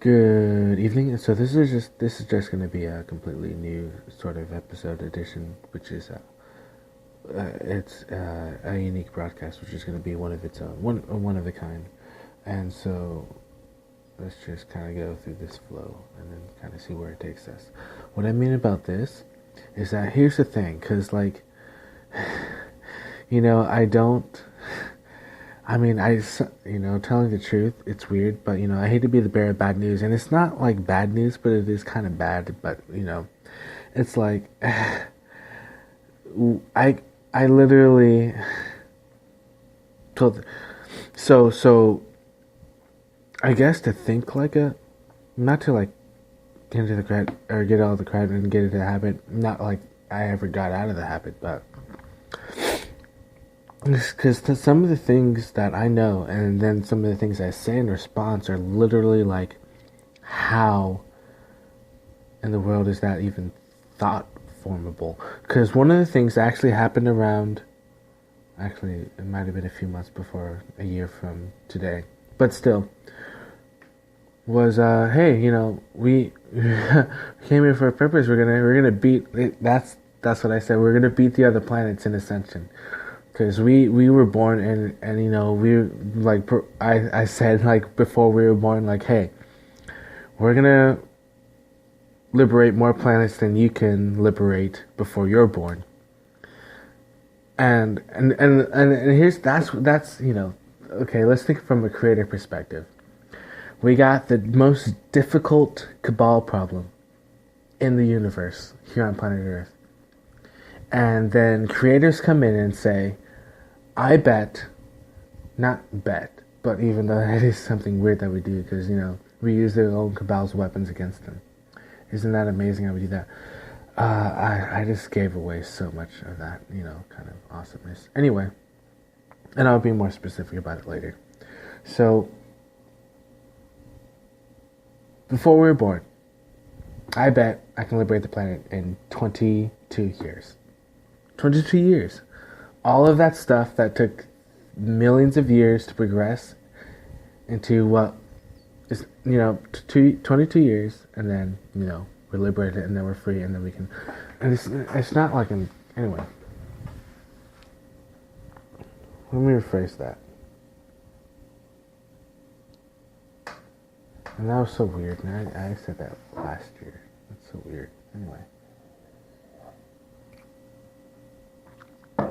Good evening. So this is just going to be a completely new sort of episode edition, which is it's a unique broadcast, which is going to be one of its own, one of a kind. And so let's just kind of go through this flow and then kind of see where it takes us. What I mean about this is that here's the thing, because I don't. I mean, telling the truth, it's weird, but, I hate to be the bearer of bad news. And it's not like bad news, but it is kind of bad. But, it's like, I literally told, so, I guess to think like not to like get into the credit, or get all the credit and get into the habit, not like I ever got out of the habit, but because some of the things that I know, and then some of the things I say in response are literally like, how in the world is that even thought formable? Because one of the things that actually happened actually, it might have been a few months before, a year from today, but still, was, hey, we came here for a purpose. We're gonna beat, that's what I said, we're gonna beat the other planets in Ascension. Because we were born and we like, I said like before we were born, like, hey, we're gonna liberate more planets than you can liberate before you're born. And here's that's okay, let's think from a creator perspective. We got the most difficult cabal problem in the universe here on planet Earth. And then creators come in and say, I bet, not bet, but even though it is something weird that we do, because, we use their own cabal's weapons against them. Isn't that amazing how we do that? I just gave away so much of that, kind of awesomeness. Anyway, and I'll be more specific about it later. So, before we were born, I bet I can liberate the planet in 22 years. 22 years. All of that stuff that took millions of years to progress into what is, 22 years, and then, we're liberated, and then we're free, and then we can, and it's not like anyway. Let me rephrase that. And that was so weird, and I said that last year. That's so weird. Anyway.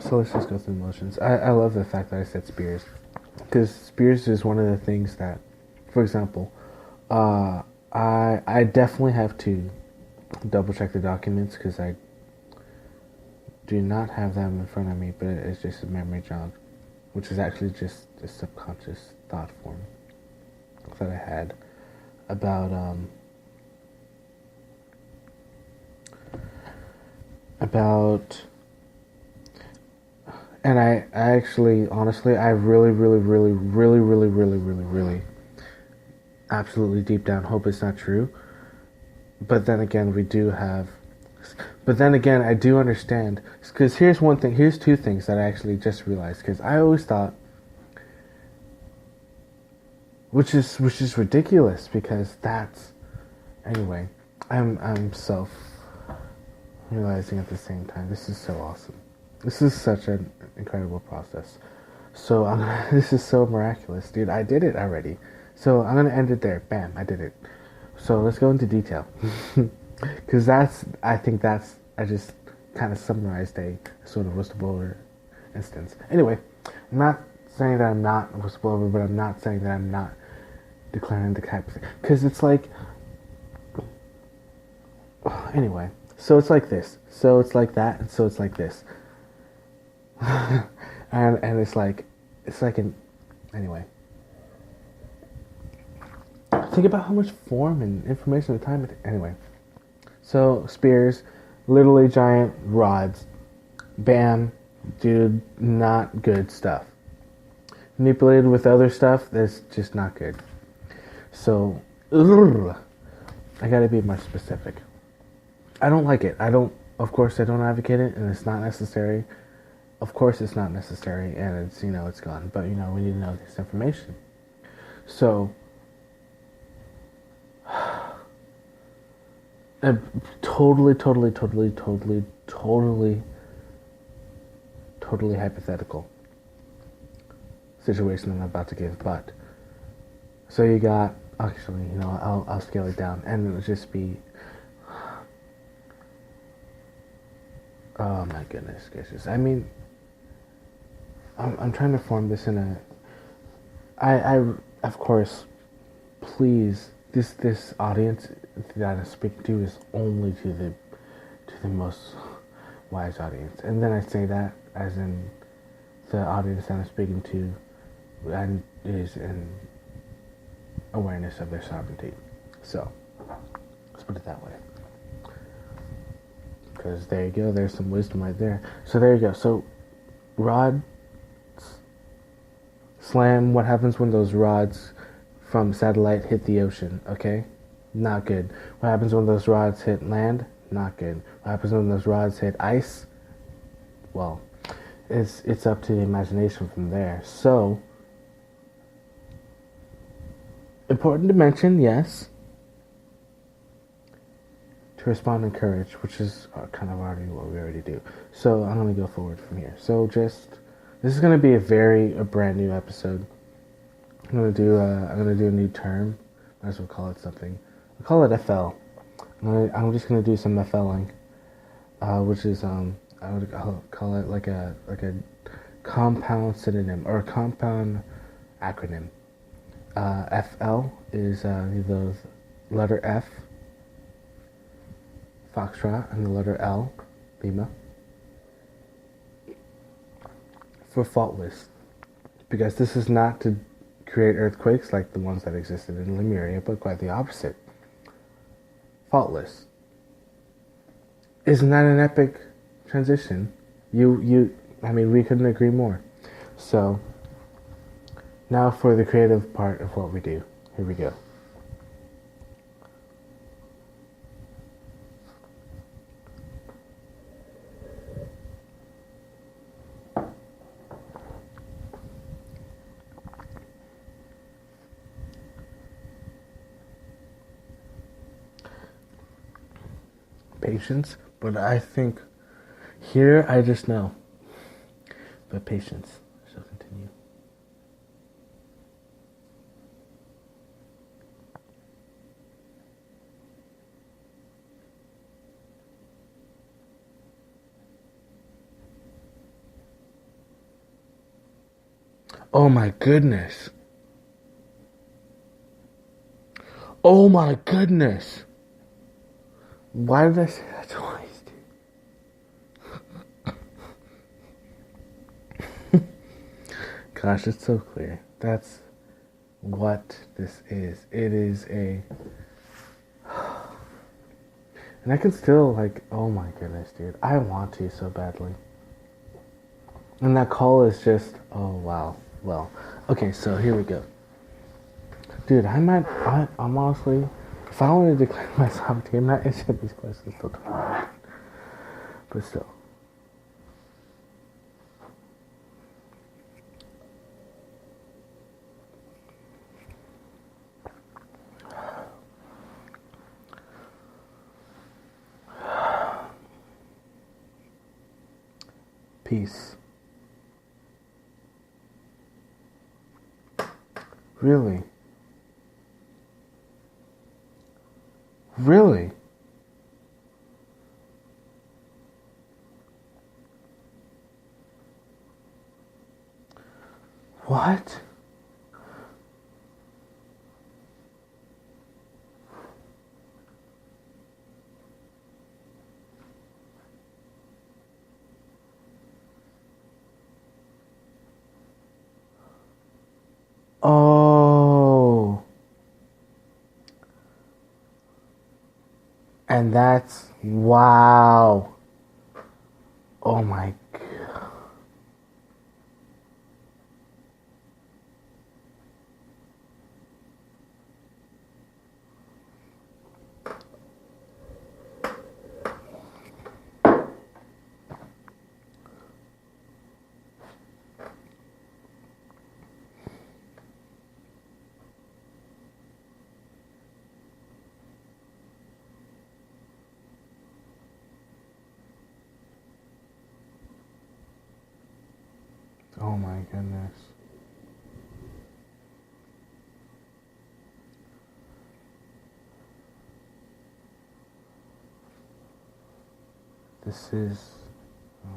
So let's just go through the motions. I love the fact that I said spears, because spears is one of the things that, for example, I definitely have to double check the documents, because I do not have them in front of me, but it's just a memory jog, which is actually just a subconscious thought form that I had about and I actually, honestly, I really, absolutely deep down hope it's not true. But then again, I do understand. Because here's two things that I actually just realized. Because I always thought, which is ridiculous, because anyway, I'm self-realizing at the same time. This is so awesome. This is such an incredible process. So this is so miraculous, dude. I did it already. So I'm gonna end it there. Bam, I did it. So let's go into detail, because I just kind of summarized a sort of whistleblower instance. Anyway, I'm not saying that I'm not a whistleblower, but I'm not saying that I'm not declaring the type of thing, because it's like, anyway. So it's like this. So it's like that, and so it's like this. and it's like anyway. Think about how much form and information and time anyway. So spears, literally giant rods. Bam, dude, not good stuff. Manipulated with other stuff, that's just not good. So, I gotta be more specific. I don't like it. Of course I don't advocate it, and it's not necessary. Of course it's not necessary, and it's, it's gone. But, we need to know this information. So, a totally hypothetical situation I'm about to give, but so you got, actually, I'll scale it down, and it'll just be, oh my goodness gracious. I mean, I'm trying to form this in a, I of course, please, this audience that I speak to is only to the most wise audience, and then I say that as in the audience that I'm speaking to, and is in awareness of their sovereignty. So let's put it that way, because there you go. There's some wisdom right there. So there you go. So rod slam. What happens when those rods from satellite hit the ocean? Okay, not good. What happens when those rods hit land? Not good. What happens when those rods hit ice? Well, it's up to the imagination from there. So important to mention, yes, to respond in courage, which is kind of already what we already do. So I'm going to go forward from here. So this is going to be a brand new episode. I'm going to do a new term. Might as well call it something. I'll call it FL. I'm just going to do some FLing, which is I'll call it like a compound synonym or a compound acronym. FL is the letter F, Foxtrot, and the letter L, Lima, for faultless. Because this is not to create earthquakes like the ones that existed in Lemuria, but quite the opposite. Faultless. Isn't that an epic transition? I mean, we couldn't agree more. So, now for the creative part of what we do. Here we go. Patience, but I think here I just know. But patience shall continue. Oh my goodness. Oh my goodness. Why did I say that twice, dude? Gosh, it's so clear. That's what this is. It is a... And I can still, oh my goodness, dude. I want to so badly. And that call is just, oh wow. Well, okay, so here we go. Dude, I'm honestly, if I wanted to declare my sovereignty, I'm not answering these questions till tomorrow. But still. Peace. Really? Really? What? Oh. And that's, wow. Oh my God. Oh my goodness. This is... Oh.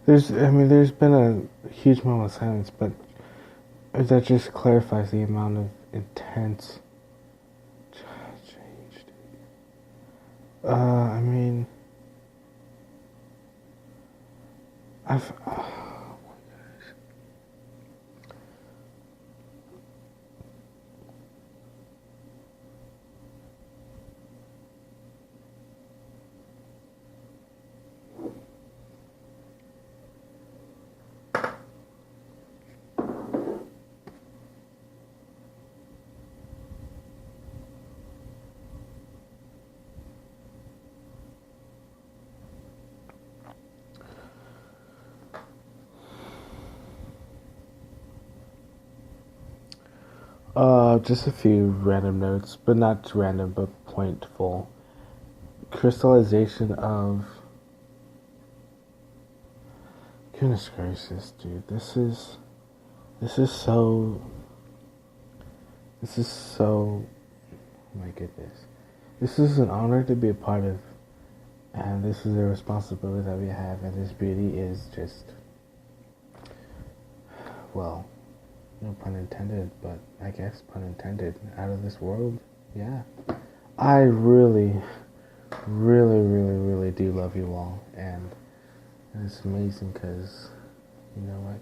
There's been a huge moment of silence, but that just clarifies the amount of intense change. I mean, I've. Just a few random notes, but not random, but pointful. Crystallization of... Goodness gracious, dude. This is so... Oh my goodness. This is an honor to be a part of, and this is a responsibility that we have, and this beauty is just... Well... No pun intended, but I guess pun intended. Out of this world, yeah. I really, really, really do love you all, and it's amazing because, you know what?